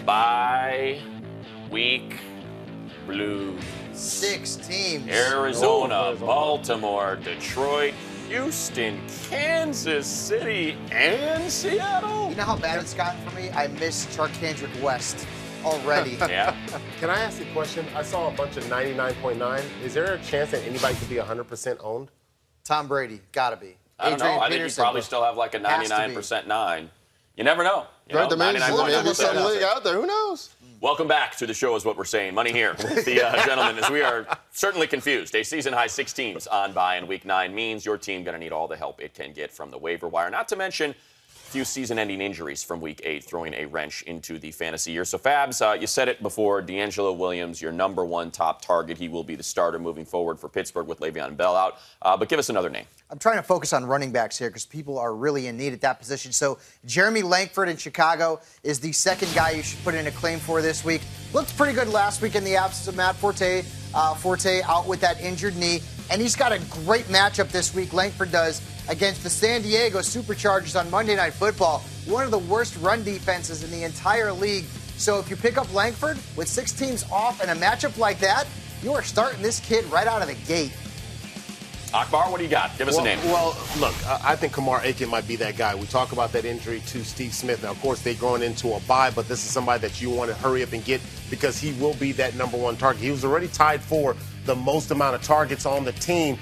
bye week blues. 6 teams. Arizona, Baltimore, Detroit, Houston, Kansas City, and Seattle. You know how bad it's gotten for me? I miss Charkandrick West already. Yeah. Can I ask you a question? I saw a bunch of 99.9. Is there a chance that anybody could be 100% owned? Tom Brady, gotta be. I don't know. I think you probably still have like a 99% 9. You never know. Right, there may be some league out there. Who knows? Welcome back to the show is what we're saying. Money here with the gentlemen, as we are certainly confused. A season-high 6 teams on bye in Week 9 means your team going to need all the help it can get from the waiver wire. Not to mention a few season-ending injuries from Week 8 throwing a wrench into the fantasy year. So, Fabs, you said it before, D'Angelo Williams, your number 1 top target. He will be the starter moving forward for Pittsburgh with Le'Veon Bell out. But give us another name. I'm trying to focus on running backs here because people are really in need at that position. So Jeremy Langford in Chicago is the second guy you should put in a claim for this week. Looked pretty good last week in the absence of Matt Forte. Forte out with that injured knee. And he's got a great matchup this week, Langford does, against the San Diego Superchargers on Monday Night Football. One of the worst run defenses in the entire league. So if you pick up Langford with 6 teams off and a matchup like that, you are starting this kid right out of the gate. Akbar, what do you got? Give us a name. Well, look, I think Kamar Aiken might be that guy. We talk about that injury to Steve Smith. Now, of course, they're going into a bye, but this is somebody that you want to hurry up and get because he will be that number 1 target. He was already tied for the most amount of targets on the team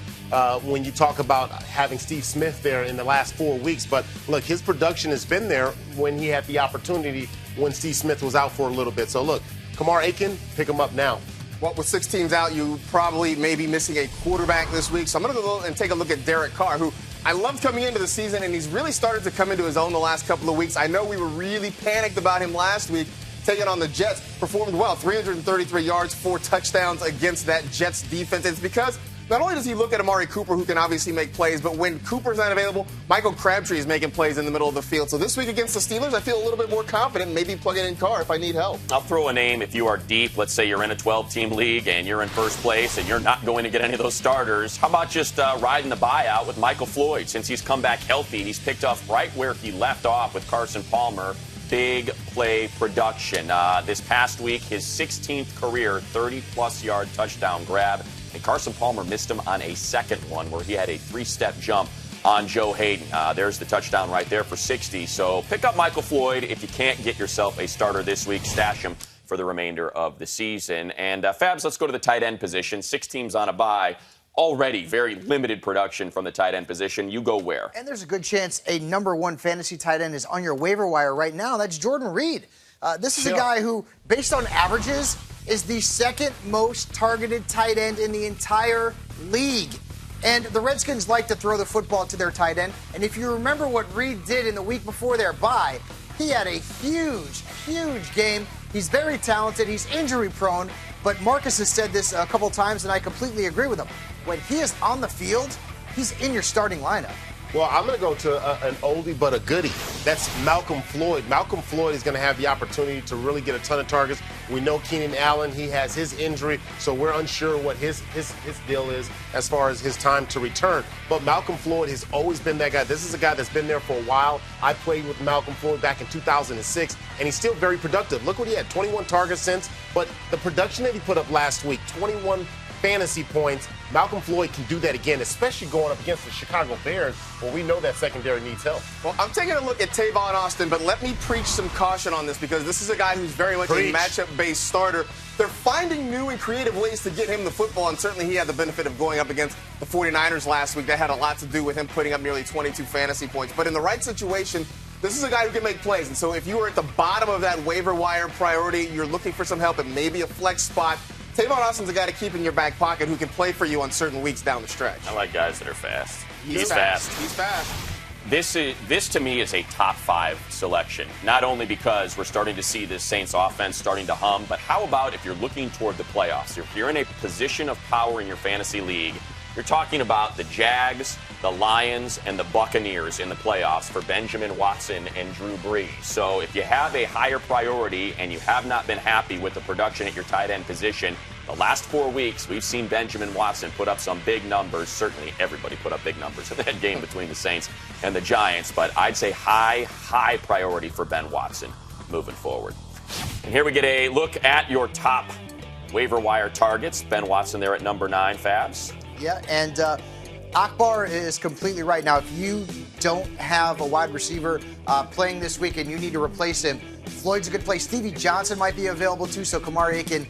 when you talk about having Steve Smith there in the last 4 weeks. But, look, his production has been there when he had the opportunity when Steve Smith was out for a little bit. So, look, Kamar Aiken, pick him up now. Well, with 6 teams out, you probably may be missing a quarterback this week. So I'm going to go and take a look at Derek Carr, who I loved coming into the season, and he's really started to come into his own the last couple of weeks. I know we were really panicked about him last week, taking on the Jets. Performed well, 333 yards, 4 touchdowns against that Jets defense. It's because not only does he look at Amari Cooper, who can obviously make plays, but when Cooper's not available, Michael Crabtree is making plays in the middle of the field. So this week against the Steelers, I feel a little bit more confident, maybe plugging in Carr if I need help. I'll throw a name if you are deep. Let's say you're in a 12-team league and you're in first place and you're not going to get any of those starters. How about just riding the buyout with Michael Floyd? Since he's come back healthy, he's picked up right where he left off with Carson Palmer. Big play production. This past week, his 16th career 30-plus yard touchdown grab. And Carson Palmer missed him on a second one where he had a 3-step jump on Joe Hayden. There's the touchdown right there for 60. So pick up Michael Floyd if you can't get yourself a starter this week. Stash him for the remainder of the season. And Fabs, let's go to the tight end position. 6 teams on a bye. Already very limited production from the tight end position. You go where? And there's a good chance a number 1 fantasy tight end is on your waiver wire right now. That's Jordan Reed. This is a guy who, based on averages, is the 2nd most targeted tight end in the entire league. And the Redskins like to throw the football to their tight end. And if you remember what Reed did in the week before their bye, he had a huge, huge game. He's very talented. He's injury prone. But Marcus has said this a couple times, and I completely agree with him. When he is on the field, he's in your starting lineup. Well, I'm going to go to an oldie but a goodie. That's Malcolm Floyd. Malcolm Floyd is going to have the opportunity to really get a ton of targets. We know Keenan Allen, he has his injury, so we're unsure what his deal is as far as his time to return. But Malcolm Floyd has always been that guy. This is a guy that's been there for a while. I played with Malcolm Floyd back in 2006, and he's still very productive. Look what he had, 21 targets since. But the production that he put up last week, 21 fantasy points. Malcolm Floyd can do that again, especially going up against the Chicago Bears, where we know that secondary needs help. Well, I'm taking a look at Tavon Austin, but let me preach some caution on this because this is a guy who's very much a matchup-based starter. They're finding new and creative ways to get him the football, and certainly he had the benefit of going up against the 49ers last week. That had a lot to do with him putting up nearly 22 fantasy points. But in the right situation, this is a guy who can make plays. And so if you are at the bottom of that waiver wire priority, you're looking for some help at maybe a flex spot, Tavon Austin's a guy to keep in your back pocket who can play for you on certain weeks down the stretch. I like guys that are fast. He's fast. He's fast. This to me is a top 5 selection. Not only because we're starting to see this Saints offense starting to hum, but how about if you're looking toward the playoffs? If you're in a position of power in your fantasy league, you're talking about the Jags, the Lions, and the Buccaneers in the playoffs for Benjamin Watson and Drew Brees. So if you have a higher priority and you have not been happy with the production at your tight end position, the last 4 weeks, we've seen Benjamin Watson put up some big numbers. Certainly everybody put up big numbers in that game between the Saints and the Giants. But I'd say high priority for Ben Watson moving forward. And here we get a look at your top waiver wire targets. Ben Watson there at number 9, Fabs. Yeah, and Akbar is completely right. Now, if you don't have a wide receiver playing this week and you need to replace him, Floyd's a good play. Stevie Johnson might be available too, so Kamar Aiken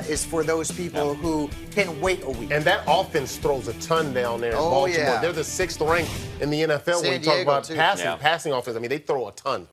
is for those people who can wait a week. And that offense throws a ton down there in Baltimore. Yeah. They're the 6th ranked in the NFL when you talk about passing offense. I mean, they throw a ton.